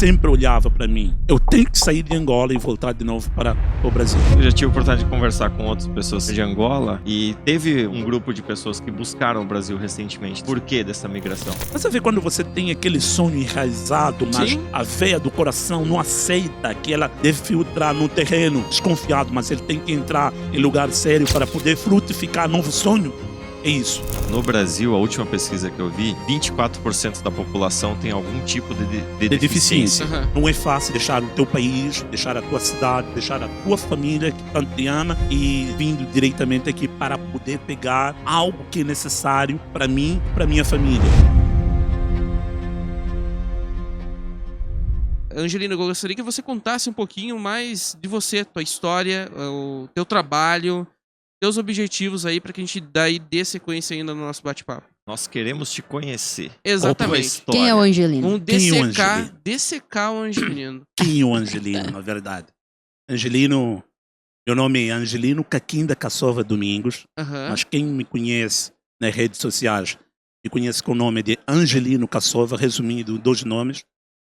sempre olhava para mim. Eu tenho que sair de Angola e voltar de novo para o Brasil. Eu já tive a oportunidade de conversar com outras pessoas de Angola e teve um grupo de pessoas que buscaram o Brasil recentemente. Por que dessa migração? Você vê quando você tem aquele sonho enraizado, mas Sim. a veia do coração não aceita que ela deve filtrar no terreno desconfiado, mas ele tem que entrar em lugar sério para poder frutificar novo sonho. É isso. No Brasil, a última pesquisa que eu vi, 24% da população tem algum tipo de De deficiência. Aham. Não é fácil deixar o teu país, deixar a tua cidade, deixar a tua família que tanto te ama e vindo diretamente aqui para poder pegar algo que é necessário para mim, para minha família. Angelino, eu gostaria que você contasse um pouquinho mais de você, tua história, o teu trabalho, teus objetivos aí, pra que a gente daí dê sequência ainda no nosso bate-papo. Nós queremos te conhecer. Exatamente. História. Quem é o Angelino? Vamos Quem é o dessecar o Angelino. Quem é o Angelino, na verdade? Angelino, meu nome é Angelino Caquinda Caçova Domingos, Aham. mas quem me conhece nas redes sociais me conhece com o nome de Angelino Caçova, resumindo 2 nomes.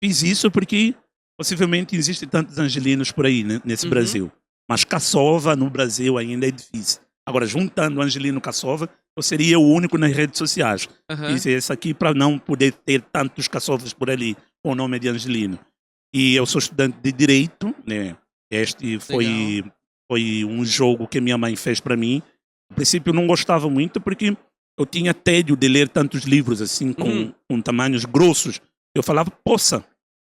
Fiz isso porque possivelmente existem tantos Angelinos por aí, né, nesse Uhum. Brasil. Mas Caçova no Brasil ainda é difícil. Agora, juntando Angelino Caçova, eu seria o único nas redes sociais. Aham. Fiz esse aqui para não poder ter tantos Caçovas por ali com o nome de Angelino. E eu sou estudante de Direito, né? Este foi um jogo que minha mãe fez para mim. No princípio eu não gostava muito porque eu tinha tédio de ler tantos livros assim com tamanhos grossos. Eu falava, poça,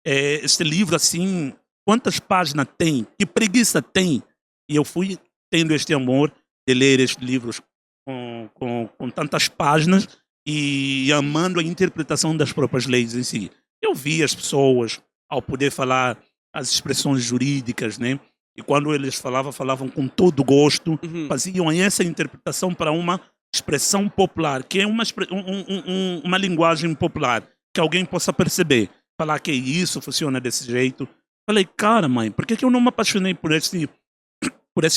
este livro assim, quantas páginas tem? Que preguiça tem? E eu fui tendo este amor de ler estes livros com tantas páginas e amando a interpretação das próprias leis em si. Eu vi as pessoas, ao poder falar as expressões jurídicas, né? E quando eles falavam com todo gosto, Uhum. faziam essa interpretação para uma expressão popular, que é uma linguagem popular, que alguém possa perceber. Falar que isso funciona desse jeito. Falei, cara, mãe, por que eu não me apaixonei por esse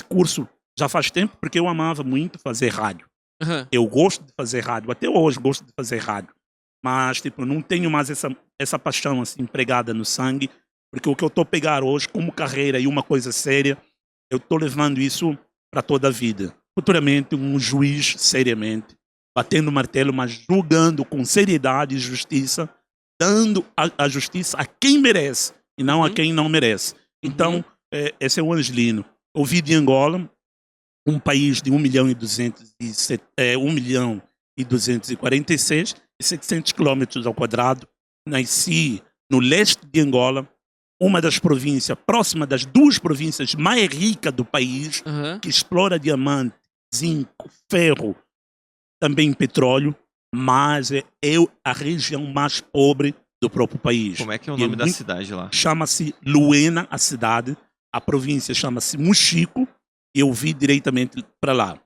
curso já faz tempo? Porque eu amava muito fazer rádio. Aham. Eu gosto de fazer rádio, até hoje gosto de fazer rádio. Mas, tipo, não tenho mais essa paixão, assim, pregada no sangue. Porque o que eu estou a pegar hoje como carreira e uma coisa séria, eu estou levando isso para toda a vida. Futuramente, um juiz, seriamente, batendo o martelo, mas julgando com seriedade e justiça, dando a justiça a quem merece e não a quem não merece. Então, esse é o Angelino. Eu vim de Angola, um país de 1.246.700 quilômetros ao quadrado. Nasci no leste de Angola, uma das províncias, próxima das 2 províncias mais ricas do país, Aham. que explora diamante, zinco, ferro, também petróleo, mas é a região mais pobre do próprio país. Como é que é o E nome da muito- cidade lá? Chama-se Luena, a cidade. A província chama-se Mochico. E eu vim diretamente para lá.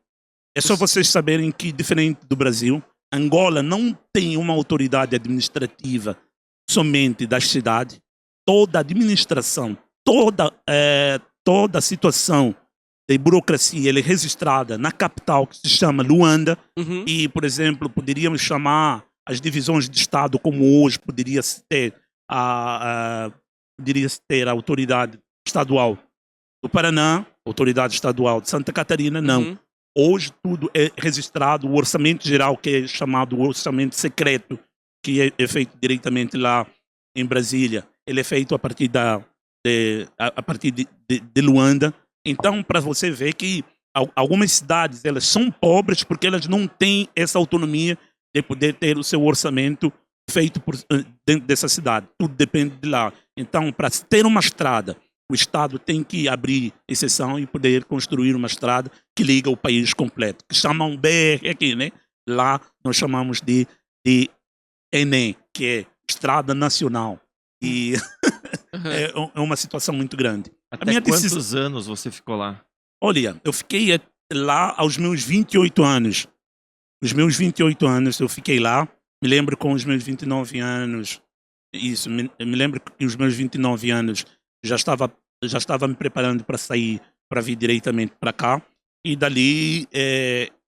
É só vocês saberem que, diferente do Brasil, Angola não tem uma autoridade administrativa somente das cidades. Toda a administração, toda a situação de burocracia ela é registrada na capital, que se chama Luanda. Uhum. E, por exemplo, poderíamos chamar as divisões de Estado como hoje poderia-se ter a autoridade estadual do Paraná, autoridade estadual de Santa Catarina, não. Uhum. Hoje tudo é registrado, o orçamento geral, que é chamado orçamento secreto, que é feito diretamente lá em Brasília, ele é feito a partir de Luanda. Então, para você ver que algumas cidades elas são pobres porque elas não têm essa autonomia de poder ter o seu orçamento feito dentro dessa cidade. Tudo depende de lá. Então, para ter uma estrada, o Estado tem que abrir exceção e poder construir uma estrada que liga o país completo, que chamam BR aqui, né? Lá nós chamamos de ENE, que é Estrada Nacional. E é uma situação muito grande. Até quantos anos você ficou lá? Olha, eu fiquei lá aos meus 28 anos. Os meus 28 anos eu fiquei lá. Me lembro com os meus 29 anos, isso, me lembro que os meus 29 anos já estava me preparando para sair, para vir diretamente para cá. E dali,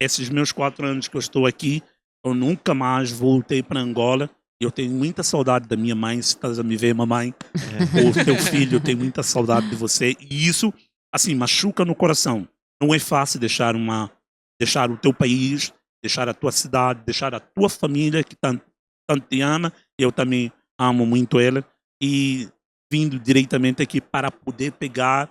esses meus 4 anos que eu estou aqui, eu nunca mais voltei para Angola, Eu tenho muita saudade da minha mãe, se estás a me ver, mamãe. É. Ou teu filho tem muita saudade de você. E isso, assim, machuca no coração. Não é fácil deixar o teu país, deixar a tua cidade, deixar a tua família que tanto te ama. Eu também amo muito ela. E vindo diretamente aqui para poder pegar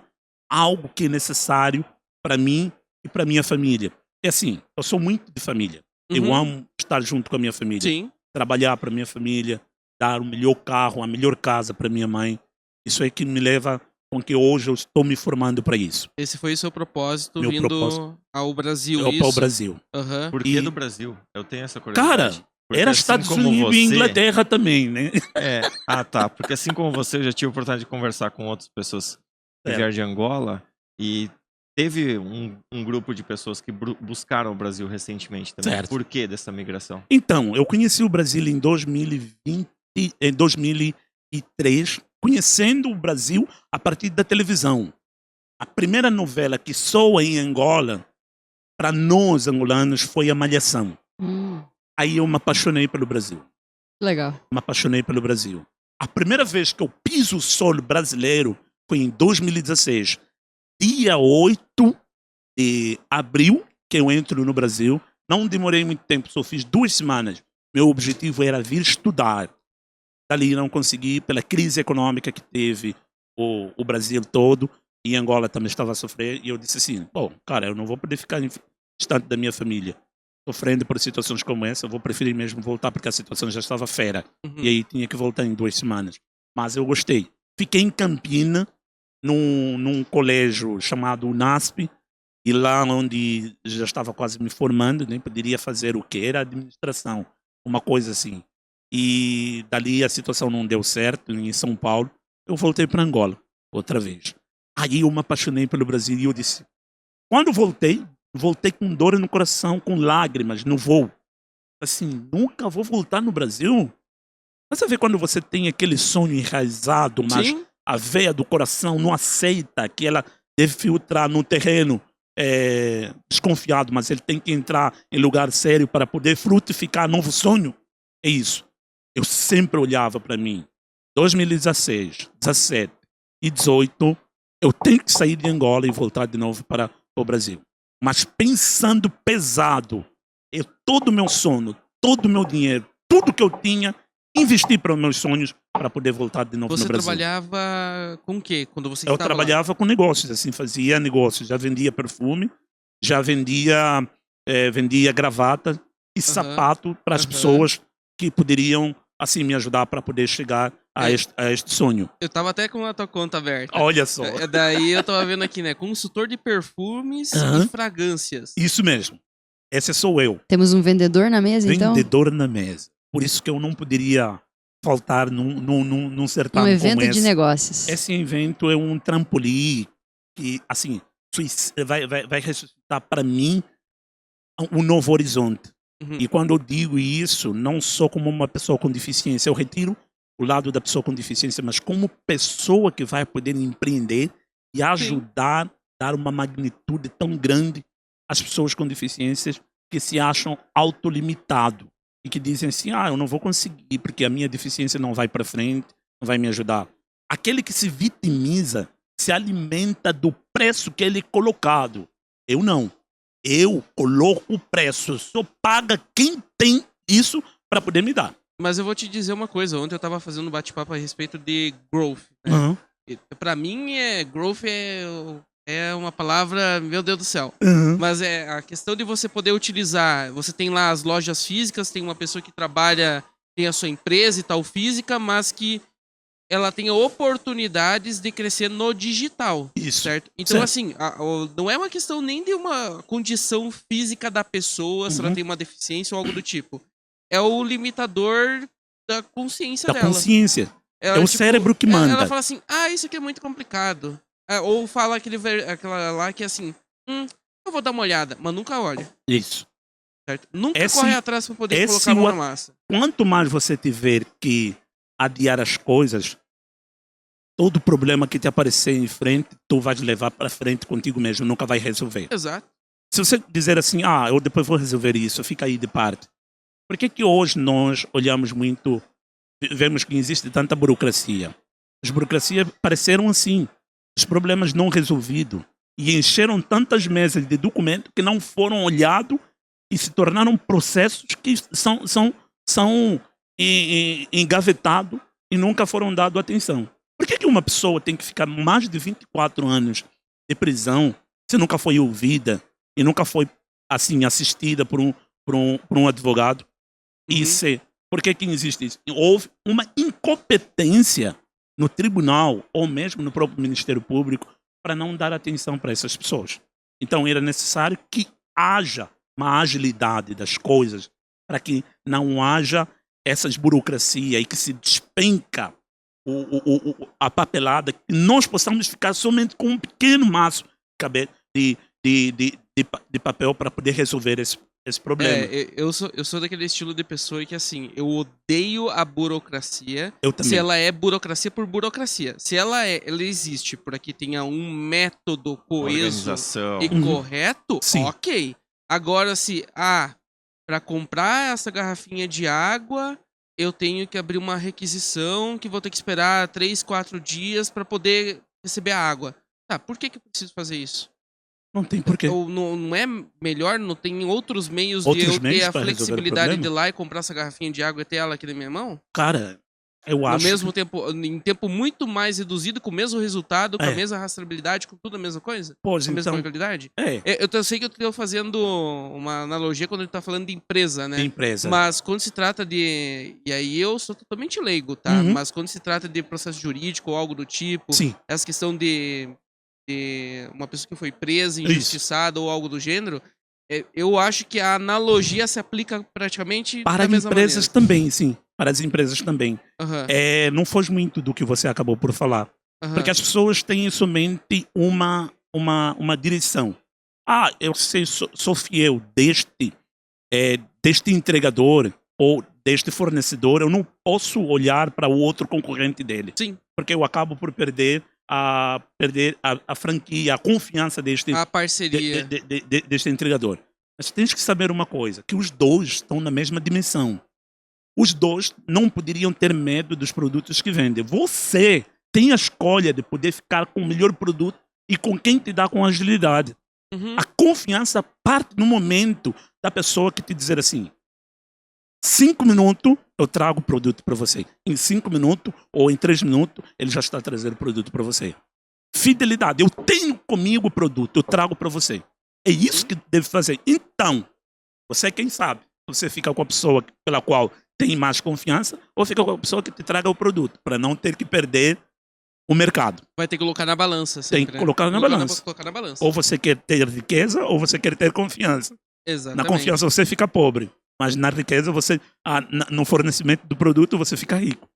algo que é necessário para mim e para minha família. É assim, eu sou muito de família. Eu Uhum. amo estar junto com a minha família. Sim. Trabalhar para minha família, dar o melhor carro, a melhor casa para minha mãe. Isso é que me leva com que hoje eu estou me formando para isso. Esse foi o seu propósito Meu vindo propósito. ao Brasil, Eu para o isso? Brasil. Aham. Por que do Brasil? Eu tenho essa Cara, curiosidade. Porque era assim Estados como Unidos e você- Inglaterra também, né? Ah, tá. Porque assim como você, eu já tive a oportunidade de conversar com outras pessoas que Certo. vieram de Angola e teve um grupo de pessoas que buscaram o Brasil recentemente também. Certo. Por que dessa migração? Então, eu conheci o Brasil em 2003, conhecendo o Brasil a partir da televisão. A primeira novela que soa em Angola, para nós angolanos, foi a Malhação. Aí eu me apaixonei pelo Brasil. Legal. Me apaixonei pelo Brasil. A primeira vez que eu piso o solo brasileiro foi em 2016. Dia 8 de abril, que eu entro no Brasil. Não demorei muito tempo, só fiz 2 semanas. Meu objetivo era vir estudar. Dali não consegui, pela crise econômica que teve o Brasil todo, e Angola também estava a sofrer, e eu disse assim, bom, cara, eu não vou poder ficar distante da minha família, sofrendo por situações como essa, eu vou preferir mesmo voltar, porque a situação já estava fera. Uhum. E aí tinha que voltar em 2 semanas. Mas eu gostei. Fiquei em Campina, num colégio chamado UNASP, e lá onde já estava quase me formando, né, poderia fazer o que? Era administração, uma coisa assim. E dali a situação não deu certo em São Paulo. Eu voltei para Angola, outra vez. Aí eu me apaixonei pelo Brasil e eu disse, quando voltei com dor no coração, com lágrimas no voo. Assim, nunca vou voltar no Brasil? Você vê quando você tem aquele sonho enraizado, mas Sim. a veia do coração não aceita que ela deve filtrar no terreno desconfiado, mas ele tem que entrar em lugar sério para poder frutificar novo sonho. É isso. Eu sempre olhava para mim. 2016, 17 e 18, eu tenho que sair de Angola e voltar de novo para o Brasil. Mas pensando pesado, todo o meu sono, todo o meu dinheiro, tudo que eu tinha, investi para os meus sonhos para poder voltar de novo Você no Brasil. trabalhava com o quê quando você Eu estava lá? trabalhava com negócios, assim, fazia negócios. Já vendia perfume, já vendia gravata e sapato para as pessoas que poderiam, assim, me ajudar para poder chegar a este sonho. Eu tava até com a tua conta aberta. Olha só. Daí eu tava vendo aqui, né? Consultor de perfumes Aham. e fragrâncias. Isso mesmo. Esse sou eu. Temos um vendedor na mesa, então? Vendedor na mesa. Por isso que eu não poderia faltar num Um certame evento como de esse. negócios. Esse evento é um trampolim que, assim, vai ressuscitar para mim um novo horizonte. Uhum. E quando eu digo isso, não só como uma pessoa com deficiência, eu retiro o lado da pessoa com deficiência, mas como pessoa que vai poder empreender e ajudar, dar uma magnitude tão grande às pessoas com deficiências que se acham autolimitados e que dizem assim, eu não vou conseguir porque a minha deficiência não vai para frente, não vai me ajudar. Aquele que se vitimiza se alimenta do preço que ele é colocado. Eu não. Eu coloco o preço, só paga quem tem isso para poder me dar. Mas eu vou te dizer uma coisa. Ontem eu tava fazendo um bate-papo a respeito de growth. Né? Uhum. Pra mim, growth é uma palavra, meu Deus do céu. Uhum. Mas é a questão de você poder utilizar. Você tem lá as lojas físicas, tem uma pessoa que trabalha, tem a sua empresa e tal física, mas que ela tem oportunidades de crescer no digital. Isso. Certo? Então, Certo. assim, não é uma questão nem de uma condição física da pessoa, se ela tem uma deficiência ou algo do tipo. É o limitador da consciência Da dela. consciência. Ela, É o cérebro que manda. Ela fala assim, isso aqui é muito complicado. Ou fala aquela lá que é assim, eu vou dar uma olhada, mas nunca olha. Isso. Certo? Nunca Esse- corre atrás pra poder esse colocar a mão o- na massa. Quanto mais você tiver que adiar as coisas, todo problema que te aparecer em frente, tu vais levar para frente contigo mesmo, nunca vai resolver. Exato. Se você dizer assim, eu depois vou resolver isso, fica aí de parte. Por que que hoje nós olhamos muito vemos que existe tanta burocracia. As burocracias pareceram assim, os problemas não resolvidos. E encheram tantas mesas de documentos que não foram olhados e se tornaram processos que são engavetados e nunca foram dados atenção. Por que uma pessoa tem que ficar mais de 24 anos de prisão se nunca foi ouvida e nunca foi assim assistida por um advogado? E por que existe isso? Houve uma incompetência no tribunal ou mesmo no próprio Ministério Público para não dar atenção para essas pessoas. Então era necessário que haja uma agilidade das coisas para que não haja essas burocracias e que se despenca a papelada, que nós possamos ficar somente com um pequeno maço de papel para poder resolver esse problema. Eu sou daquele estilo de pessoa que, assim, eu odeio a burocracia. Eu também. Se ela é burocracia por burocracia. Se ela existe para que tenha um método coeso e correto, Sim. ok. Agora, se, para comprar essa garrafinha de água, eu tenho que abrir uma requisição que vou ter que esperar 3, 4 dias para poder receber a água. Tá, por que eu preciso fazer isso? Não tem porquê. Ou não é melhor, não tem outros meios Outros de eu meios ter a pra resolver o flexibilidade de ir problema? lá e comprar essa garrafinha de água e ter ela aqui na minha mão? Cara, eu acho. No mesmo tempo, em tempo muito mais reduzido, com o mesmo resultado, com a mesma rastreabilidade, com tudo a mesma coisa? Pois, Com a mesma então, qualidade? é, Eu sei que eu estou fazendo uma analogia quando a gente tá falando de empresa, né? de empresa. Mas quando se trata de... E aí eu sou totalmente leigo, tá? Uhum. Mas quando se trata de processo jurídico ou algo do tipo, Sim, essa questão de uma pessoa que foi presa, injustiçada ou algo do gênero, eu acho que a analogia se aplica praticamente para da as mesma empresas maneira. também, sim. Para as empresas também. Aham, Não foge muito do que você acabou por falar. aham. Porque as pessoas têm somente uma direção. Eu sou fiel deste entregador ou deste fornecedor, eu não posso olhar para o outro concorrente dele. Sim. Porque eu acabo por perder a franquia, a confiança deste A parceria. deste entregador. Mas tens que saber uma coisa, que os dois estão na mesma dimensão. Os dois não poderiam ter medo dos produtos que vendem. Você tem a escolha de poder ficar com o melhor produto e com quem te dá com agilidade. Uhum. A confiança parte no momento da pessoa que te dizer assim, 5 minutos eu trago o produto para você. Em 5 minutos ou em 3 minutos ele já está trazendo o produto para você. Fidelidade. Eu tenho comigo o produto, eu trago para você. É isso que deve fazer. Então, você quem sabe. Você fica com a pessoa pela qual tem mais confiança ou fica com a pessoa que te traga o produto, para não ter que perder o mercado. Vai ter que colocar na balança sempre, Tem que né? colocar na balança. Colocar na balança. Ou você quer ter riqueza ou você quer ter confiança. Exatamente. Na confiança você fica pobre, mas na riqueza você, no fornecimento do produto você fica rico.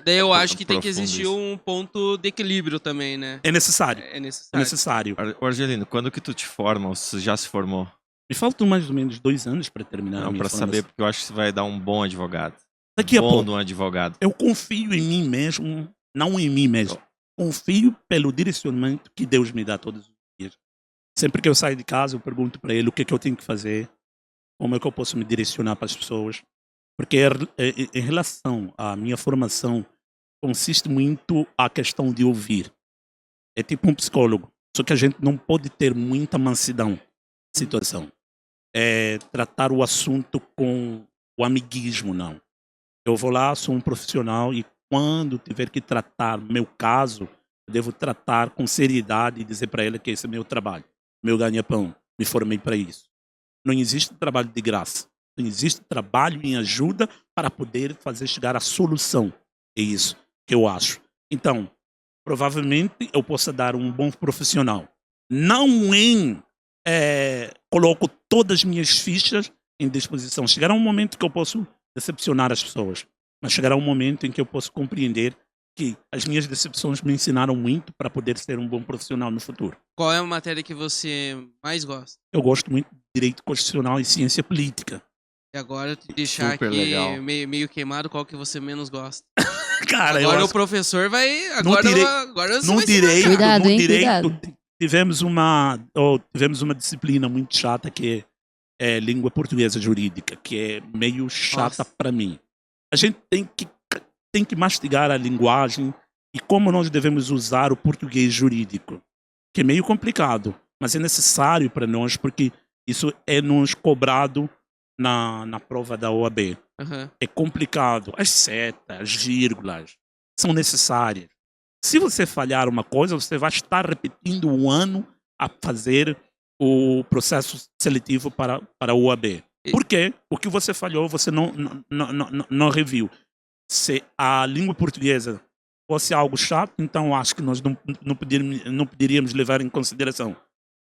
Daí eu acho que tem que Profundo existir isso. um ponto de equilíbrio também, né? É necessário. É É necessário. necessário. Argelino, quando que tu te forma ou você já se formou? Me faltam mais ou menos 2 anos para terminar a Não, minha pra formação. saber, porque eu acho que você vai dar um bom advogado. Daqui a bom pouco. de um advogado. Eu confio em mim mesmo, não em mim mesmo. Confio pelo direcionamento que Deus me dá todos os dias. Sempre que eu saio de casa, eu pergunto para Ele o que é que eu tenho que fazer, como é que eu posso me direcionar para as pessoas. Porque em relação à minha formação, consiste muito a questão de ouvir. É tipo um psicólogo, só que a gente não pode ter muita mansidão na situação. Tratar o assunto com o amiguismo, não. Eu vou lá, sou um profissional e quando tiver que tratar meu caso, eu devo tratar com seriedade e dizer para ela que esse é meu trabalho, meu ganha-pão, me formei para isso. Não existe trabalho de graça, não existe trabalho em ajuda para poder fazer chegar à solução. É isso que eu acho. Então, provavelmente eu possa dar um bom profissional. Não coloco todas as minhas fichas em disposição. Chegará um momento que eu posso decepcionar as pessoas, mas chegará um momento em que eu posso compreender que as minhas decepções me ensinaram muito para poder ser um bom profissional no futuro. Qual é a matéria que você mais gosta? Eu gosto muito de direito constitucional e ciência política. E agora te deixar Super aqui legal. meio queimado, qual que você menos gosta? Cara, Agora eu o professor vai... No Agora, direi- agora você no vai se direito, lascar. Cuidado, no hein? direito Cuidado. tivemos uma disciplina muito chata que é língua portuguesa jurídica, que é meio chata Nossa. para mim. A gente tem que tem que mastigar a linguagem e como nós devemos usar o português jurídico, que é meio complicado, mas é necessário para nós, porque isso é nos cobrado na prova da OAB. Aham. É complicado. As setas, as vírgulas são necessárias. Se você falhar uma coisa, você vai estar repetindo um ano a fazer o processo seletivo para a OAB. Por quê? Porque você falhou, você não reviu. Se a língua portuguesa fosse algo chato, então acho que nós não poderíamos levar em consideração.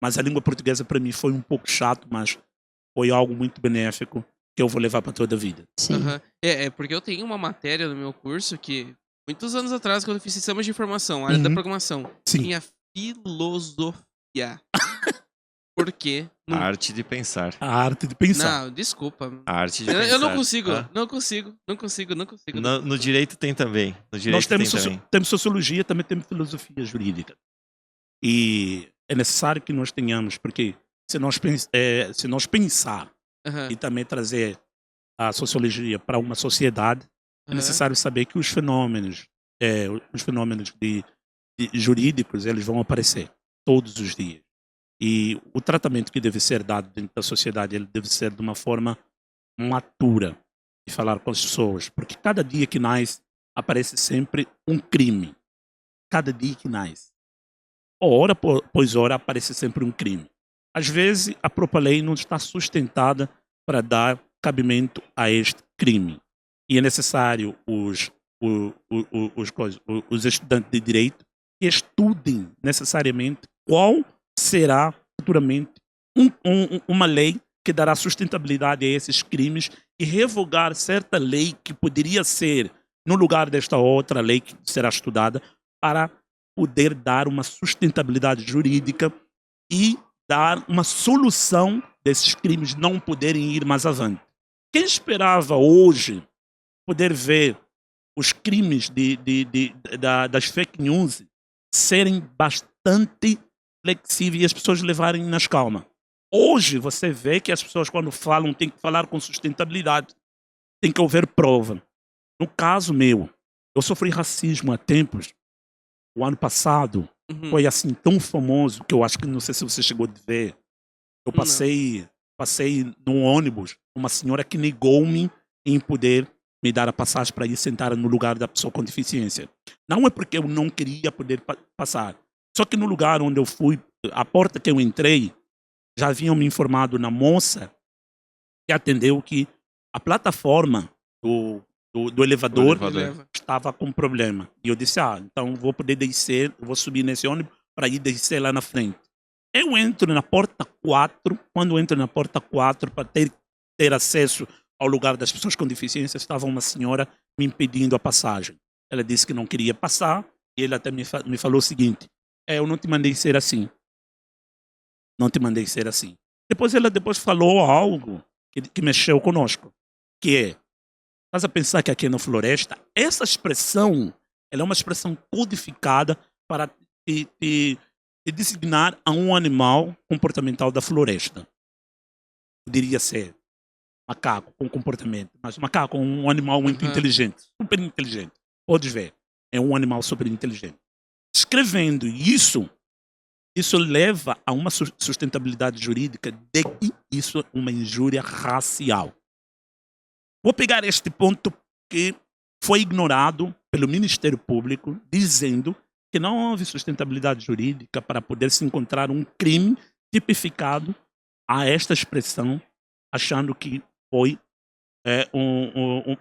Mas a língua portuguesa para mim foi um pouco chato, mas foi algo muito benéfico que eu vou levar para toda a vida. Sim. Aham. É porque eu tenho uma matéria no meu curso que, muitos anos atrás, quando eu fiz sistemas de informação, área da Uhum. programação, Sim. tinha filosofia. Por quê? A arte de pensar. A arte de pensar. Não, desculpa. A arte de Eu pensar. não consigo, Ah. não consigo. No direito tem também. No direito Nós temos, tem também. temos sociologia, também temos filosofia jurídica. E é necessário que nós tenhamos, porque se nós pensar Aham, e também trazer a sociologia para uma sociedade, é aham. necessário saber que os fenômenos jurídicos, eles vão aparecer todos os dias. E o tratamento que deve ser dado dentro da sociedade, ele deve ser de uma forma matura de falar com as pessoas, porque cada dia que nasce aparece sempre um crime. Cada dia que nasce. Hora após hora aparece sempre um crime. Às vezes a própria lei não está sustentada para dar cabimento a este crime. E é necessário os estudantes de direito que estudem necessariamente qual será futuramente uma lei que dará sustentabilidade a esses crimes e revogar certa lei que poderia ser no lugar desta outra lei que será estudada para poder dar uma sustentabilidade jurídica e dar uma solução desses crimes não poderem ir mais avante. Quem esperava hoje poder ver os crimes das fake news serem bastante flexíveis e as pessoas levarem nas calma? Hoje você vê que as pessoas quando falam têm que falar com sustentabilidade, tem que haver prova. No caso meu, eu sofri racismo há tempos. O ano passado Uhum. foi assim tão famoso que eu acho que não sei se você chegou a ver. Eu passei num ônibus, uma senhora que negou-me em poder me dar a passagem para ir sentar no lugar da pessoa com deficiência. Não é porque eu não queria poder passar. Só que no lugar onde eu fui, a porta que eu entrei, já haviam me informado na moça que atendeu que a plataforma do elevador Eleva. estava com problema. E eu disse, então vou poder descer, vou subir nesse ônibus para ir descer lá na frente. Eu entro na porta 4, quando eu entro na porta 4 para ter acesso ao lugar das pessoas com deficiência, estava uma senhora me impedindo a passagem. Ela disse que não queria passar e ele até me falou o seguinte, eu não te mandei ser assim. Não te mandei ser assim. Ela falou algo que mexeu conosco, que é, estás a pensar que aqui na floresta, essa expressão, ela é uma expressão codificada para te designar a um animal comportamental da floresta. Poderia ser macaco com comportamento, mas o macaco é um animal muito inteligente, super inteligente. Pode ver, é um animal super inteligente. Escrevendo isso leva a uma sustentabilidade jurídica de que isso é uma injúria racial. Vou pegar este ponto que foi ignorado pelo Ministério Público, dizendo que não houve sustentabilidade jurídica para poder se encontrar um crime tipificado a esta expressão, achando que foi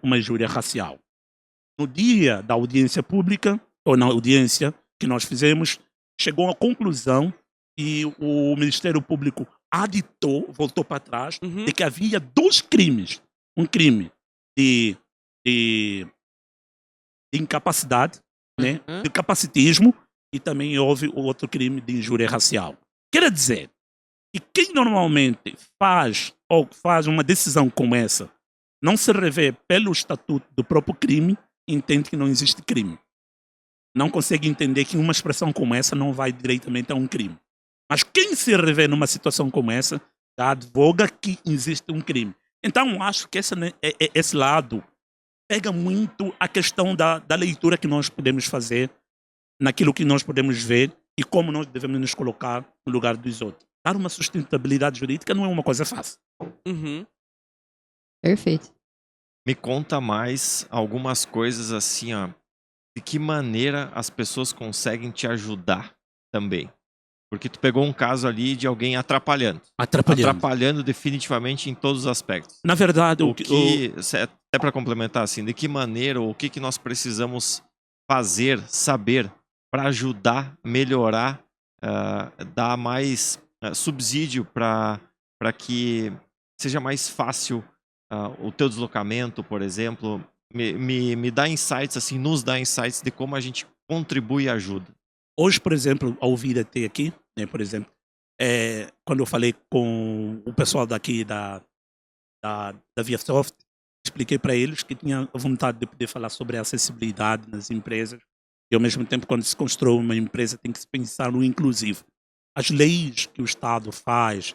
uma injúria racial. No dia da audiência pública, ou na audiência que nós fizemos, chegou à conclusão e o Ministério Público voltou para trás, de que havia 2 crimes. Um crime de incapacidade, né, de capacitismo, e também houve outro crime de injúria racial. Quer dizer, que quem normalmente faz uma decisão como essa, não se revê pelo estatuto do próprio crime, entende que não existe crime. Não consegue entender que uma expressão como essa não vai diretamente a um crime. Mas quem se revê numa situação como essa, advoga que existe um crime. Então, acho que esse lado pega muito a questão da leitura que nós podemos fazer, naquilo que nós podemos ver e como nós devemos nos colocar no lugar dos outros. Dar uma sustentabilidade jurídica não é uma coisa fácil. Uhum. Perfeito. Me conta mais algumas coisas assim, ó. De que maneira as pessoas conseguem te ajudar também? Porque tu pegou um caso ali de alguém atrapalhando. Atrapalhando definitivamente em todos os aspectos. Na verdade, até para complementar assim, de que maneira ou o que nós precisamos fazer, saber para ajudar, melhorar, dar mais subsídio para que seja mais fácil o teu deslocamento, por exemplo. Me dá insights, assim, nos dá insights de como a gente contribui e ajuda. Hoje, por exemplo, ao vir até aqui, né, por exemplo, quando eu falei com o pessoal daqui da ViaSoft, expliquei para eles que tinha vontade de poder falar sobre a acessibilidade nas empresas e, ao mesmo tempo, quando se constrói uma empresa, tem que se pensar no inclusivo. As leis que o Estado faz,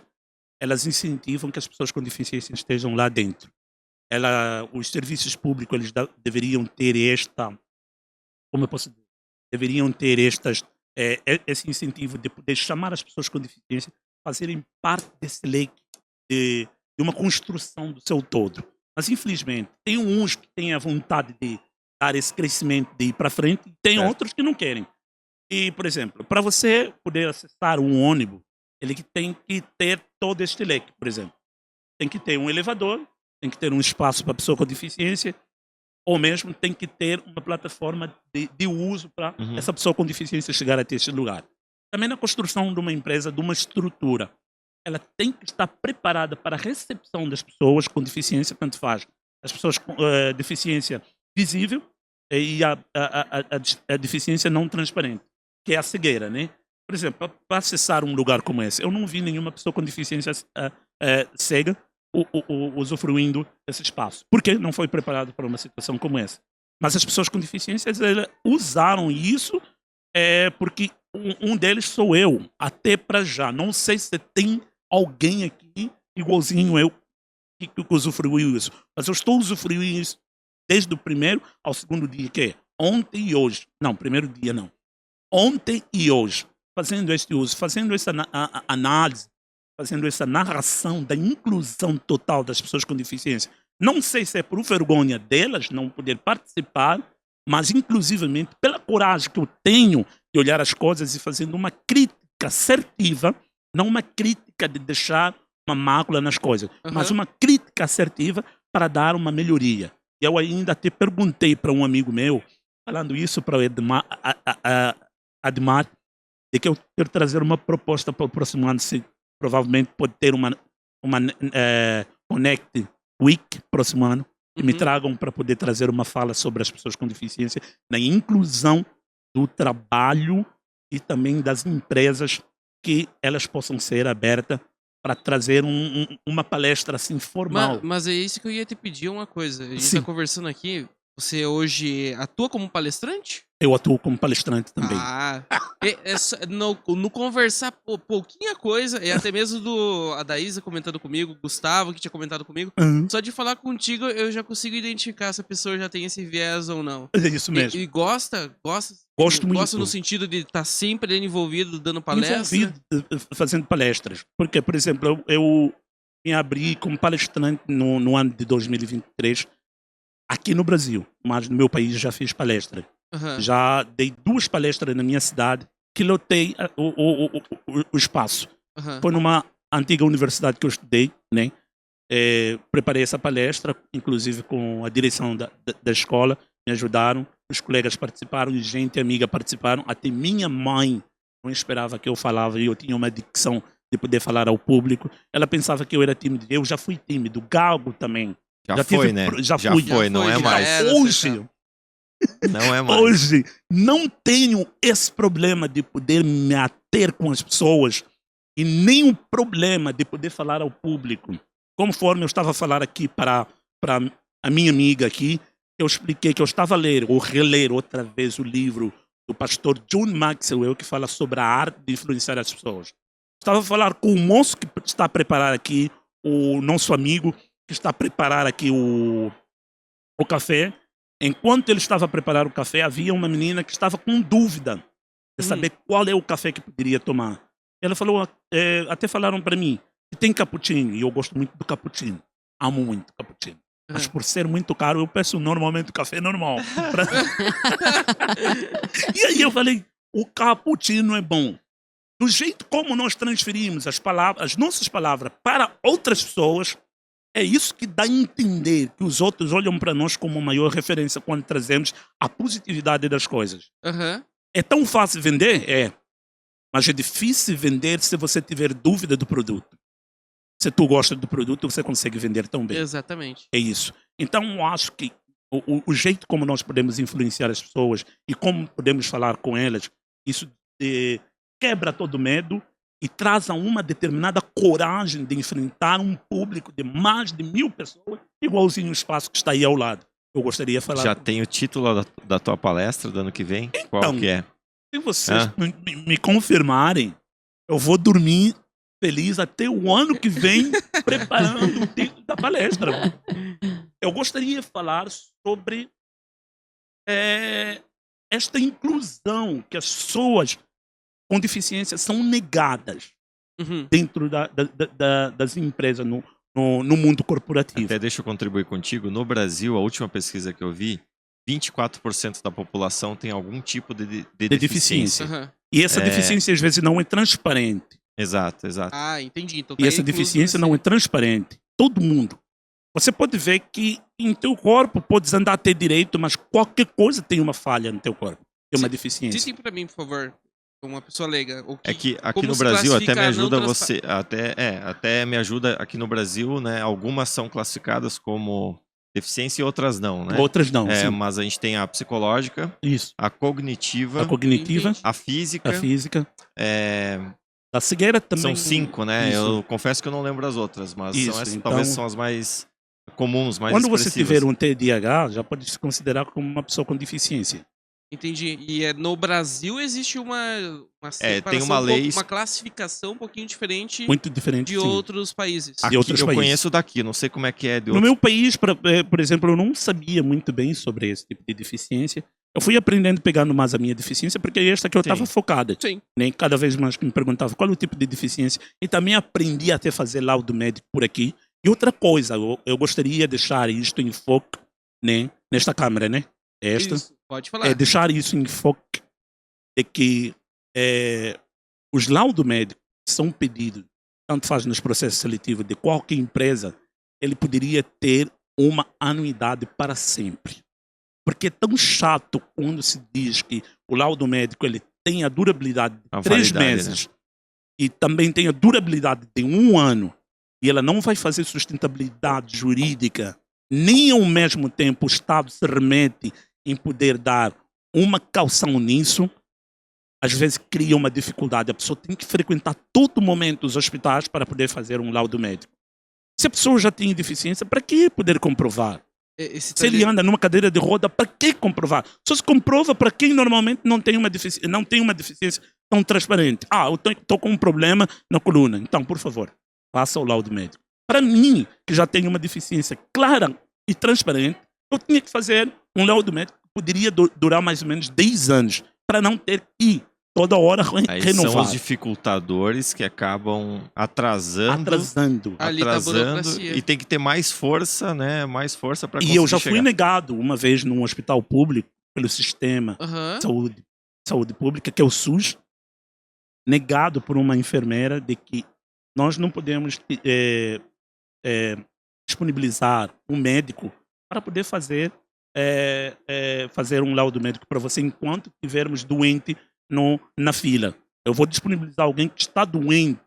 elas incentivam que as pessoas com deficiência estejam lá dentro. Os serviços públicos eles deveriam ter como eu posso dizer, deveriam ter esse incentivo de poder chamar as pessoas com deficiência, fazerem parte desse leque de uma construção do seu todo. Mas, infelizmente, tem uns que têm a vontade de dar esse crescimento, de ir para frente, e tem outros que não querem. E, por exemplo, para você poder acessar um ônibus, ele tem que ter todo este leque, por exemplo. Tem que ter um elevador, tem que ter um espaço para a pessoa com deficiência, ou mesmo tem que ter uma plataforma de uso para essa pessoa com deficiência chegar até esse lugar. Também na construção de uma empresa, de uma estrutura, ela tem que estar preparada para a recepção das pessoas com deficiência, tanto faz as pessoas com deficiência visível e a deficiência não transparente, que é a cegueira, né? Por exemplo, para acessar um lugar como esse, eu não vi nenhuma pessoa com deficiência cega usufruindo desse espaço. Porque não foi preparado para uma situação como essa. Mas as pessoas com deficiência usaram isso porque um deles sou eu, até para já. Não sei se tem alguém aqui igualzinho eu que usufruiu isso. Mas eu estou usufruindo isso desde o primeiro ao segundo dia, que é ontem e hoje. Não, primeiro dia não. Ontem e hoje. Fazendo este uso, fazendo essa análise, fazendo essa narração da inclusão total das pessoas com deficiência. Não sei se é por vergonha delas não poder participar, mas inclusivamente pela coragem que eu tenho de olhar as coisas e fazendo uma crítica assertiva, não uma crítica de deixar uma mácula nas coisas, mas uma crítica assertiva para dar uma melhoria. E eu ainda até perguntei para um amigo meu, falando isso para o Admar, de que eu quero trazer uma proposta para o próximo ano, se provavelmente pode ter uma Connect Week próximo ano, que me tragam para poder trazer uma fala sobre as pessoas com deficiência, na inclusão do trabalho e também das empresas, que elas possam ser abertas para trazer uma palestra assim formal. Mas é isso que eu ia te pedir uma coisa. A gente está conversando aqui. Você hoje atua como palestrante? Eu atuo como palestrante também. No conversar pouquinha coisa, e até mesmo a Daísa comentando comigo, o Gustavo que tinha comentado comigo, só de falar contigo eu já consigo identificar se a pessoa já tem esse viés ou não. É isso mesmo. E gosta? Gosto muito. Gosta no sentido de estar sempre envolvido, dando palestra? Envolvido, fazendo palestras. Porque, por exemplo, eu me abri como palestrante no ano de 2023, aqui no Brasil, mas no meu país já fiz palestra. Já dei 2 palestras na minha cidade, que lotei o espaço. Foi numa antiga universidade que eu estudei, né? Preparei essa palestra, inclusive com a direção da escola, me ajudaram, os colegas participaram, gente amiga participaram, até minha mãe não esperava que eu falava e eu tinha uma dicção de poder falar ao público. Ela pensava que eu era tímido, eu já fui tímido, galgo também. Já foi, né? Já foi, não é mais. Hoje, não é mais. Hoje, não tenho esse problema de poder me ater com as pessoas e nem o problema de poder falar ao público. Conforme eu estava a falar aqui para a minha amiga aqui, eu expliquei que eu estava a ler ou reler outra vez o livro do pastor John Maxwell, que fala sobre a arte de influenciar as pessoas. Estava a falar com o moço que está a preparar aqui, o nosso amigo, que está a preparar aqui o café, Enquanto ele estava a preparar o café, havia uma menina que estava com dúvida de saber qual é o café que poderia tomar. Ela falou, até falaram para mim, que tem cappuccino, e eu gosto muito do cappuccino. Amo muito cappuccino. Mas por ser muito caro, eu peço normalmente café normal. E aí eu falei, o cappuccino é bom. Do jeito como nós transferimos as nossas palavras para outras pessoas, é isso que dá a entender que os outros olham para nós como a maior referência quando trazemos a positividade das coisas. Aham. É tão fácil vender? É. Mas é difícil vender se você tiver dúvida do produto. Se tu gosta do produto, você consegue vender tão bem. Exatamente. É isso. Então, eu acho que o jeito como nós podemos influenciar as pessoas e como podemos falar com elas, isso quebra todo medo e traz uma determinada coragem de enfrentar um público de mais de 1000 pessoas, igualzinho o espaço que está aí ao lado. Eu gostaria de falar. Já tem o título da tua palestra do ano que vem? Qual que é? Se vocês me confirmarem, eu vou dormir feliz até o ano que vem preparando o título da palestra. Eu gostaria de falar sobre esta inclusão que as pessoas com deficiência são negadas dentro das empresas no mundo corporativo. Até deixa eu contribuir contigo. No Brasil, a última pesquisa que eu vi, 24% da população tem algum tipo de deficiência. Aham. E essa deficiência às vezes não é transparente. Exato, exato. Ah, entendi. Então, E essa deficiência não é transparente. Todo mundo. Você pode ver que em teu corpo podes andar até direito, mas qualquer coisa tem uma falha no teu corpo. Tem uma deficiência. Citem pra mim, por favor, uma pessoa leiga. É que aqui como no se Brasil até me classifica ajuda não você, até me ajuda aqui no Brasil, né? Algumas são classificadas como deficiência e outras não, né? Outras não. Sim. Mas a gente tem a psicológica, Isso. a cognitiva, A cognitiva, a física, a física. é, A cegueira também. são 5, né? Isso. Eu confesso que eu não lembro as outras, mas Isso, são essas, então, talvez são as mais comuns, mais quando você expressivas. tiver um TDAH, já pode se considerar como uma pessoa com deficiência. Entendi. E no Brasil existe uma tem uma lei, uma classificação um pouquinho diferente Muito diferente, de sim. outros países. de outros eu países. conheço daqui, não sei como é que é de No outros. meu país, por exemplo, eu não sabia muito bem sobre esse tipo de deficiência. Eu fui aprendendo, pegando mais a minha deficiência, porque é esta que eu estava focada. Sim. Nem cada vez mais que me perguntava qual é o tipo de deficiência. E também aprendi até fazer laudo médico por aqui. E outra coisa, eu gostaria de deixar isto em foco, né, nesta câmera, né? Esta. Isso. Pode falar. Deixar isso em foco de que os laudos médicos são pedidos, tanto faz nos processos seletivos de qualquer empresa, ele poderia ter uma anuidade para sempre. Porque é tão chato quando se diz que o laudo médico ele tem a durabilidade de 3 meses, né? E também tem a durabilidade de 1 ano, e ela não vai fazer sustentabilidade jurídica, nem ao mesmo tempo o Estado se remete em poder dar uma caução nisso, às vezes cria uma dificuldade. A pessoa tem que frequentar todo momento os hospitais para poder fazer um laudo médico. Se a pessoa já tem deficiência, para que poder comprovar? Se ele anda numa cadeira de roda, para que comprovar? Só se comprova para quem normalmente não tem uma deficiência tão transparente. Eu estou com um problema na coluna. Então, por favor, faça o laudo médico. Para mim, que já tenho uma deficiência clara e transparente, eu tinha que fazer um laudo médico que poderia durar mais ou menos 10 anos, para não ter que toda hora renovar. São os dificultadores que acabam atrasando Ali tá a burocracia. e tem que ter mais força, né? Mais força para conseguir E eu já fui chegar. negado uma vez num hospital público, pelo sistema de saúde pública, que é o SUS, negado por uma enfermeira de que nós não podemos disponibilizar um médico para poder fazer um laudo médico para você enquanto estivermos doente na fila. Eu vou disponibilizar alguém que está doente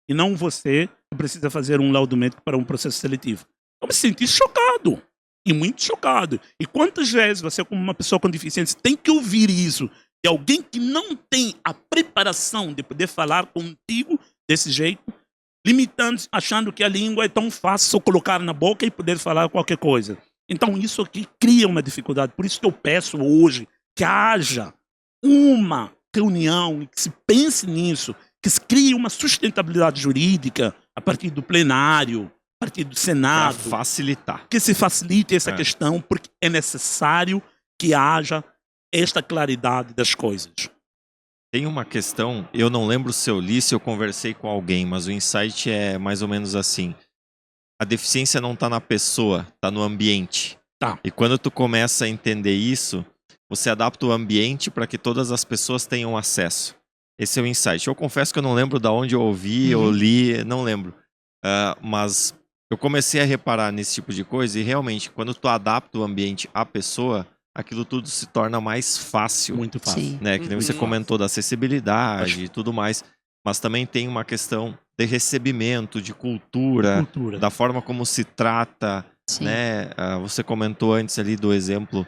e não você que precisa fazer um laudo médico para um processo seletivo. Eu me senti chocado, e muito chocado. E quantas vezes você, como uma pessoa com deficiência, tem que ouvir isso de alguém que não tem a preparação de poder falar contigo desse jeito, limitando, achando que a língua é tão fácil só colocar na boca e poder falar qualquer coisa. Então isso aqui cria uma dificuldade. Por isso que eu peço hoje que haja uma reunião e que se pense nisso, que se crie uma sustentabilidade jurídica a partir do plenário, partir do Para Senado, facilitar. que se facilite essa É. questão, porque é necessário que haja esta claridade das coisas. Tem uma questão, eu não lembro se eu li, se eu conversei com alguém, mas o insight é mais ou menos assim. A deficiência não está na pessoa, está no ambiente. Tá. E quando tu começa a entender isso, você adapta o ambiente para que todas as pessoas tenham acesso. Esse é o insight. Eu confesso que eu não lembro de onde eu ouvi, ou li, não lembro. Mas eu comecei a reparar nesse tipo de coisa e realmente, quando tu adapta o ambiente à pessoa, aquilo tudo se torna mais fácil. Muito fácil. Sim. Né? Que nem você Uhum. comentou da acessibilidade e tudo mais. Mas também tem uma questão de recebimento, de cultura, Cultura. da forma como se trata, Sim. né? Você comentou antes ali do exemplo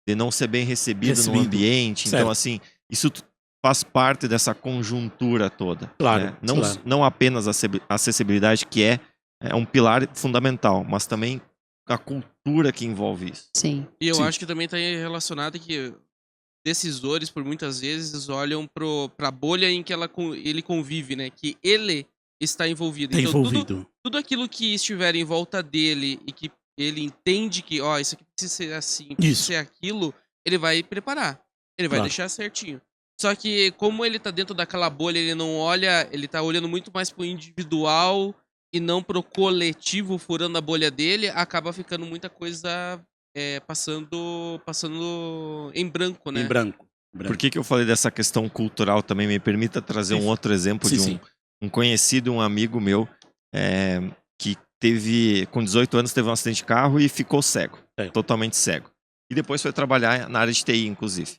de não ser bem recebido no ambiente. Certo. Então, assim, isso faz parte dessa conjuntura toda. Claro, Né? Não, claro. não apenas a acessibilidade, que é um pilar fundamental, mas também a cultura que envolve isso. Sim. E eu Sim. acho que também está relacionado que decisores, por muitas vezes, olham pra bolha em que ele convive, né? Que ele está envolvido. Tá Então, envolvido. tudo aquilo que estiver em volta dele e que ele entende que, ó, isso aqui precisa ser assim, precisa Isso. ser aquilo, ele vai preparar. Ele vai Claro. deixar certinho. Só que, como ele tá dentro daquela bolha, ele não olha, ele tá olhando muito mais pro individual e não pro coletivo, furando a bolha dele, acaba ficando muita coisa passando em branco, né? Em branco. Por que eu falei dessa questão cultural também? Me permita trazer um outro exemplo Sim, de sim. um conhecido, um amigo meu, que com 18 anos, teve um acidente de carro e ficou cego. É. Totalmente cego. E depois foi trabalhar na área de TI, inclusive.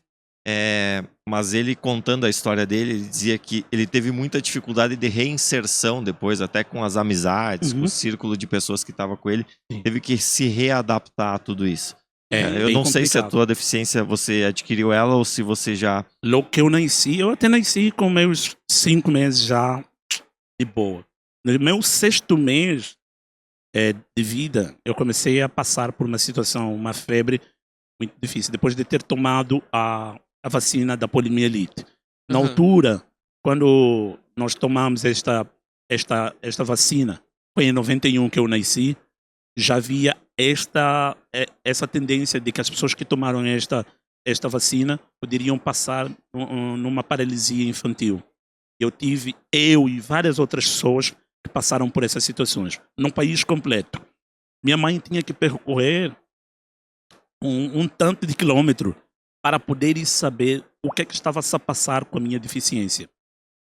Mas ele, contando a história dele, ele dizia que ele teve muita dificuldade de reinserção depois, até com as amizades, com o círculo de pessoas que estava com ele. Sim. Teve que se readaptar a tudo isso. Eu bem não sei se a complicado. tua deficiência, você adquiriu ela ou se você já... Logo que eu nasci, eu até nasci com meus 5 meses já de boa. No meu 6º mês de vida, eu comecei a passar por uma situação, uma febre muito difícil, depois de ter tomado a vacina da poliomielite. Na Aham. altura, quando nós tomamos esta vacina, foi em 91 que eu nasci, já havia essa tendência de que as pessoas que tomaram esta vacina poderiam passar numa paralisia infantil. Eu e várias outras pessoas que passaram por essas situações, num país completo. Minha mãe tinha que percorrer um tanto de quilômetro para poder ir saber o que é que estava a passar com a minha deficiência.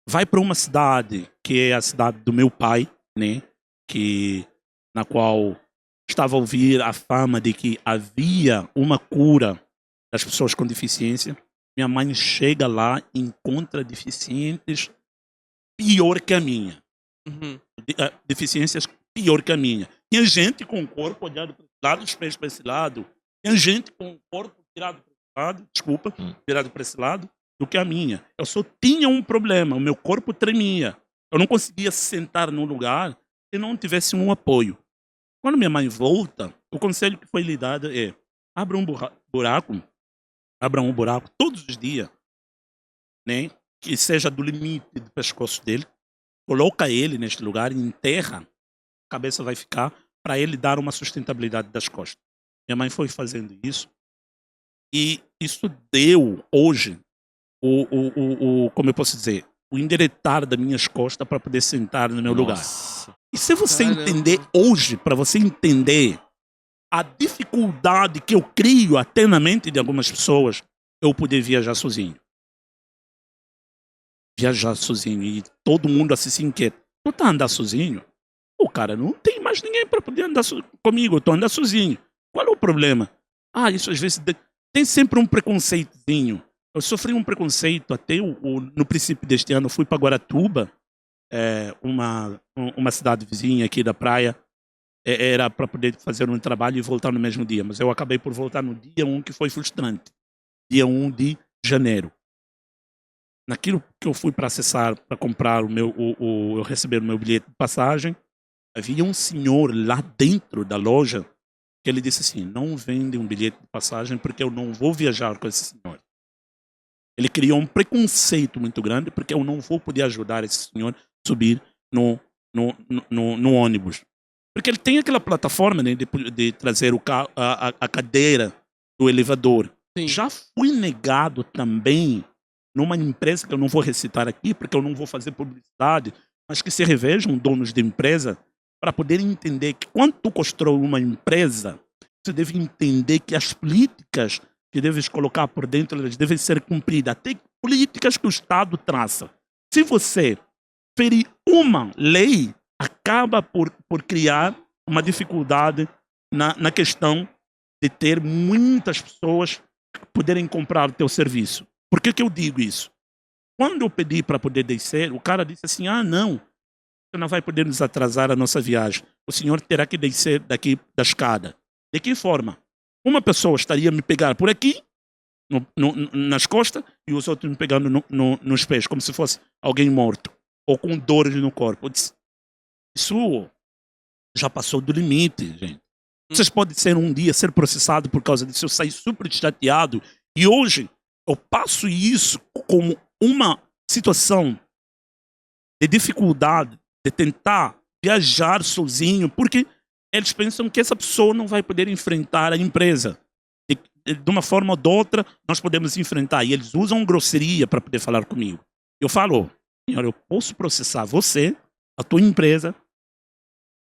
Vai para uma cidade, que é a cidade do meu pai, né? Na qual estava a ouvir a fama de que havia uma cura das pessoas com deficiência. Minha mãe chega lá e encontra deficientes pior que a minha. Uhum. Deficiências pior que a minha. Tinha gente com o corpo olhado para esse lado, os pés para esse lado. Tinha gente com o corpo virado para esse lado, virado para esse lado, do que a minha. Eu só tinha um problema, o meu corpo tremia. Eu não conseguia sentar num lugar se não tivesse um apoio. Quando minha mãe volta, o conselho que foi lhe dado é: abra um buraco todos os dias, né? Que seja do limite do pescoço dele, coloca ele neste lugar e enterra, a cabeça vai ficar, para ele dar uma sustentabilidade das costas. Minha mãe foi fazendo isso e isso deu hoje como eu posso dizer, o endireitar das minhas costas para poder sentar no meu lugar. E se você Caramba. entender hoje, para você entender a dificuldade que eu crio até na mente de algumas pessoas, eu poder viajar sozinho. Viajar sozinho e todo mundo assim inquieto. Tu tá andando sozinho? O cara não tem mais ninguém para poder andar comigo, eu tô andando sozinho. Qual é o problema? Isso às vezes tem sempre um preconceitozinho. Eu sofri um preconceito até no princípio deste ano. Eu fui para Guaratuba, uma cidade vizinha aqui da praia. Era para poder fazer um trabalho e voltar no mesmo dia. Mas eu acabei por voltar no dia 1, que foi frustrante. Dia 1 de janeiro. Naquilo que eu fui para acessar, para comprar eu receber o meu bilhete de passagem, havia um senhor lá dentro da loja que ele disse assim: não vende um bilhete de passagem porque eu não vou viajar com esse senhor. Ele criou um preconceito muito grande porque eu não vou poder ajudar esse senhor a subir no ônibus. Porque ele tem aquela plataforma, né, de trazer a cadeira do elevador. Sim. Já fui negado também numa empresa que eu não vou recitar aqui, porque eu não vou fazer publicidade, mas que se revejam donos de empresa para poder entender que quando tu constrói uma empresa, você deve entender que as políticas que deves colocar por dentro, elas devem ser cumpridas. Até políticas que o Estado traça. Se você ferir uma lei, acaba por criar uma dificuldade na questão de ter muitas pessoas que poderem comprar o teu serviço. Por que eu digo isso? Quando eu pedi para poder descer, o cara disse assim, não, você não vai poder nos atrasar a nossa viagem. O senhor terá que descer daqui da escada. De que forma? Uma pessoa estaria me pegar por aqui, nas costas, e os outros me pegando nos pés, como se fosse alguém morto, ou com dores no corpo. Eu disse, isso já passou do limite, gente. Vocês podem ser um dia ser processado por causa disso. Eu saí super chateado. E hoje eu passo isso como uma situação de dificuldade de tentar viajar sozinho, porque eles pensam que essa pessoa não vai poder enfrentar a empresa. De uma forma ou de outra, nós podemos enfrentar. E eles usam grosseria para poder falar comigo. Eu falo, senhor, eu posso processar você, a tua empresa,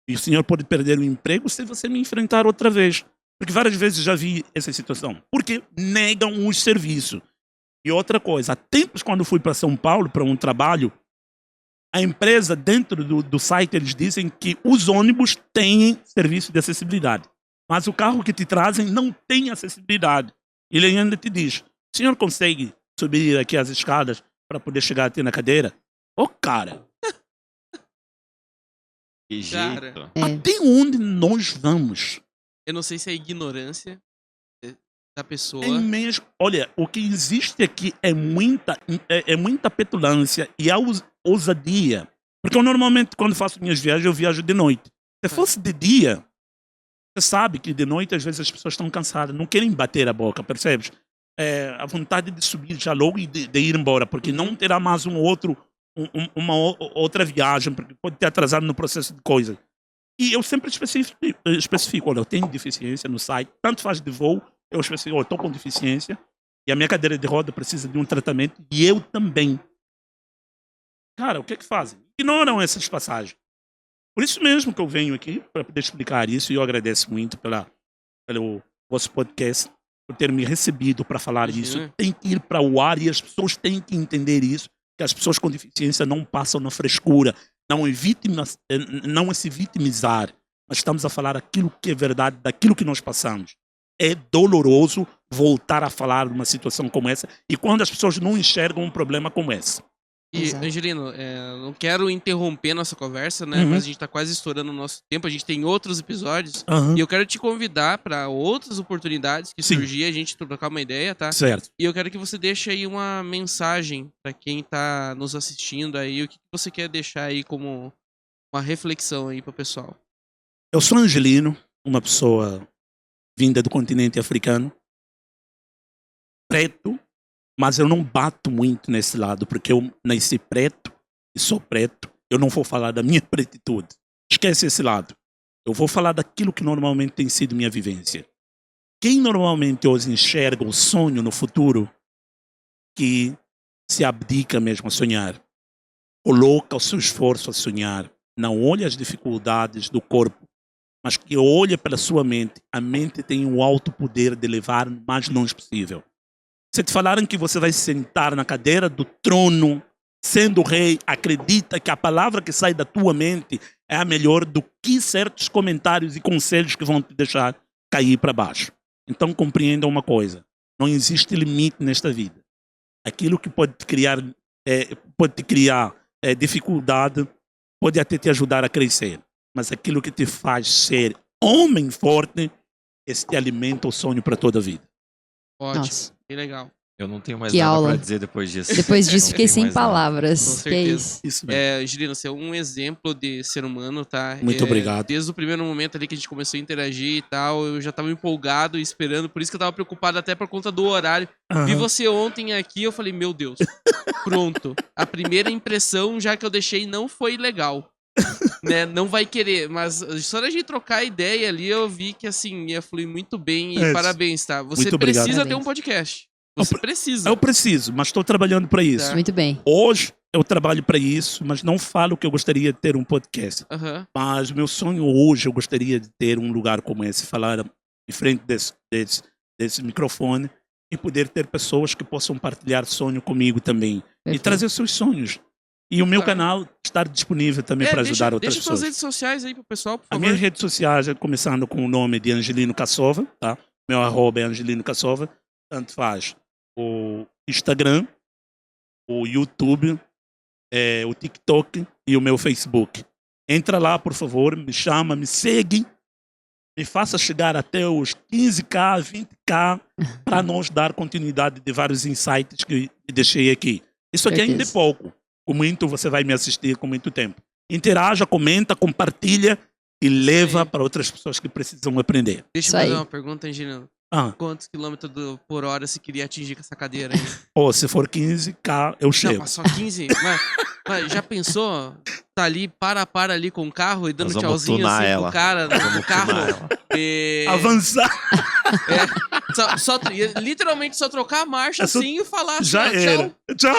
e o senhor pode perder o emprego se você me enfrentar outra vez. Porque várias vezes já vi essa situação. Porque negam os serviços. E outra coisa, há tempos quando fui para São Paulo para um trabalho, a empresa dentro do site eles dizem que os ônibus têm serviço de acessibilidade. Mas o carro que te trazem não tem acessibilidade. Ele ainda te diz, o senhor consegue subir aqui as escadas para poder chegar até na cadeira? Ô, cara! Que Cara. jeito. Até onde nós vamos? Eu não sei se é ignorância da pessoa. É mesmo. Olha, o que existe aqui é muita petulância e a ousadia. Porque eu normalmente, quando faço minhas viagens, eu viajo de noite. Se fosse de dia, você sabe que de noite, às vezes, as pessoas estão cansadas, não querem bater a boca, percebes? A vontade de subir já logo e de ir embora, porque não terá mais uma outra viagem, porque pode ter atrasado no processo de coisa. E eu sempre especifico, olha, eu tenho deficiência no site, tanto faz de voo, eu especifico, eu estou com deficiência, e a minha cadeira de roda precisa de um tratamento, e eu também. Cara, o que é que fazem? Ignoram essas passagens. Por isso mesmo que eu venho aqui, para poder explicar isso, e eu agradeço muito pelo vosso podcast, por ter me recebido para falar isso. Tem que ir para o ar e as pessoas têm que entender isso, que as pessoas com deficiência não passam na frescura, não é se vitimizar, mas estamos a falar aquilo que é verdade, daquilo que nós passamos. É doloroso voltar a falar de uma situação como essa, e quando as pessoas não enxergam um problema como esse. E, Exato. Angelino, não quero interromper nossa conversa, né? Mas a gente tá quase estourando o nosso tempo. A gente tem outros episódios. E eu quero te convidar para outras oportunidades que surgir, a gente trocar uma ideia, tá? Certo. E eu quero que você deixe aí uma mensagem para quem tá nos assistindo aí. O que você quer deixar aí como uma reflexão aí pro pessoal? Eu sou Angelino, uma pessoa vinda do continente africano, preto, mas eu não bato muito nesse lado, porque eu nasci preto e sou preto. Eu não vou falar da minha pretitude. Esquece esse lado. Eu vou falar daquilo que normalmente tem sido minha vivência. Quem normalmente hoje enxerga o sonho no futuro, que se abdica mesmo a sonhar, coloca o seu esforço a sonhar, não olha as dificuldades do corpo, mas que olha pela sua mente. A mente tem um alto poder de levar o mais longe possível. Se te falaram que você vai sentar na cadeira do trono, sendo rei, acredita que a palavra que sai da tua mente é a melhor do que certos comentários e conselhos que vão te deixar cair para baixo. Então compreenda uma coisa, não existe limite nesta vida. Aquilo que pode te criar dificuldade, pode até te ajudar a crescer. Mas aquilo que te faz ser homem forte, esse te alimenta o sonho para toda a vida. Ótimo, Nossa. que legal. Eu não tenho mais Que nada aula. para dizer depois disso. Depois disso, Não fiquei tenho sem mais nada. Com palavras. Que é certeza. isso. Isso mesmo. Angelino, você é um exemplo de ser humano, tá? Muito obrigado. Desde o primeiro momento ali que a gente começou a interagir e tal, eu já tava empolgado e esperando, por isso que eu tava preocupado até por conta do horário. Vi você ontem aqui, eu falei, meu Deus, pronto. A primeira impressão, já que eu deixei, não foi legal. né, não vai querer. Mas só da gente trocar ideia ali, eu vi que, assim, ia fluir muito bem. E É, parabéns, tá? Você muito obrigado. precisa ter Parabéns. um podcast. Você precisa. Eu preciso, mas estou trabalhando para isso. Tá. Muito bem. Hoje eu trabalho para isso, mas não falo que eu gostaria de ter um podcast. Aham. Mas meu sonho hoje, eu gostaria de ter um lugar como esse, falar em frente desse microfone e poder ter pessoas que possam partilhar sonho comigo também. E Perfeito. trazer seus sonhos. E o meu Claro. canal estar disponível também para ajudar outras deixa suas pessoas. redes sociais aí pro pessoal, por As favor. minhas redes sociais, começando com o nome de Angelino Cassova, tá? Meu arroba é Angelino Cassova. Tanto faz o Instagram, o YouTube, o TikTok e o meu Facebook. Entra lá, por favor, me chama, me segue, me faça chegar até os 15K, 20K, para nós dar continuidade de vários insights que deixei aqui. Isso aqui ainda é Certeza. pouco. Com muito você vai me assistir com muito tempo. Interaja, comenta, compartilha e leva Sim. para outras pessoas que precisam aprender. Deixa Isso eu fazer aí. uma pergunta, Angelino. Ah, Quantos quilômetros por hora você queria atingir com essa cadeira aí? ou se for 15K, eu Não, chego. mas só 15? Mas já pensou? Tá ali, para ali com o carro e dando Nós vamos tchauzinho tunar assim ela. pro cara no Vamos carro. tunar ela. E... Avançar. Literalmente só trocar a marcha É só- assim e falar assim, Já ó, era. tchau. Tchau.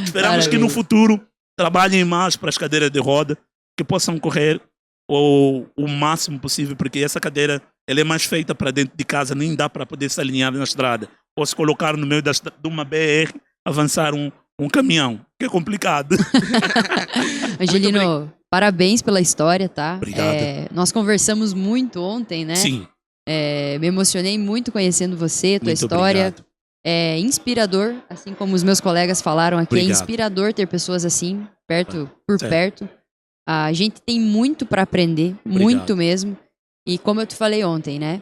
Esperamos que no Maravilha. futuro trabalhem mais para as cadeiras de roda, que possam correr o máximo possível, porque essa cadeira ela é mais feita para dentro de casa, nem dá para poder se alinhar na estrada. Ou se colocar no meio de uma BR, avançar um caminhão, que é complicado. Angelino, parabéns pela história, tá? Obrigado. Nós conversamos muito ontem, né? Sim, Me emocionei muito conhecendo você, tua muito história. obrigado. É inspirador, assim como os meus colegas falaram aqui. Obrigado. É inspirador ter pessoas assim, por Certo. perto. A gente tem muito para aprender, Obrigado. muito mesmo. E como eu te falei ontem, né?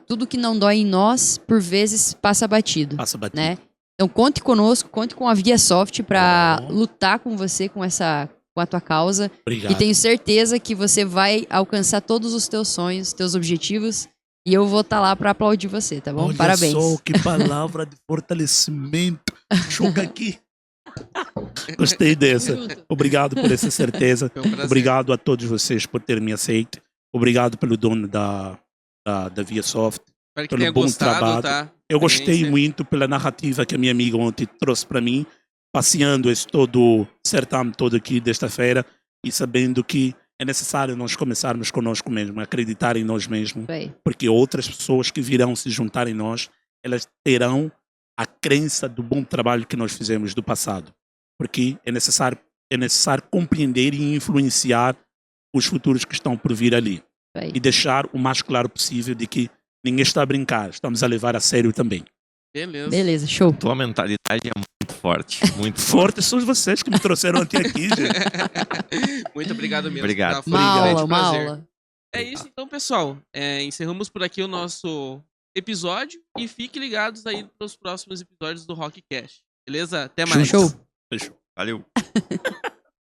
Tudo que não dói em nós, por vezes, passa batido, Passa batido. né? Então conte conosco, conte com a ViaSoft para Bom. lutar com você, com a tua causa. Obrigado. E tenho certeza que você vai alcançar todos os teus sonhos, teus objetivos. E eu vou estar lá para aplaudir você, tá bom? Olha Parabéns. só que palavra de fortalecimento. Choca aqui. Gostei dessa. Obrigado por essa certeza. Foi um prazer. Obrigado a todos vocês por terem me aceito. Obrigado pelo dono da ViaSoft. Espero que pelo tenha bom gostado, trabalho. tá? Eu gostei Experiência. muito pela narrativa que a minha amiga ontem trouxe para mim, passeando esse todo certame todo aqui desta-feira e sabendo que é necessário nós começarmos conosco mesmo, acreditar em nós mesmos, Isso aí. porque outras pessoas que virão se juntar em nós, elas terão a crença do bom trabalho que nós fizemos do passado. Porque é necessário compreender e influenciar os futuros que estão por vir ali. Isso aí. E deixar o mais claro possível de que ninguém está a brincar, estamos a levar a sério também. Beleza. Beleza, show. Tua mentalidade é muito forte. Muito forte. Fortes são vocês que me trouxeram até aqui, gente. Muito obrigado mesmo. Obrigado. Tá? Foi Uma um grande aula, uma prazer. aula. É isso então, pessoal. Encerramos por aqui o nosso episódio e fiquem ligados aí nos próximos episódios do Rockcast. Beleza? Até mais. Show. Fechou. Valeu.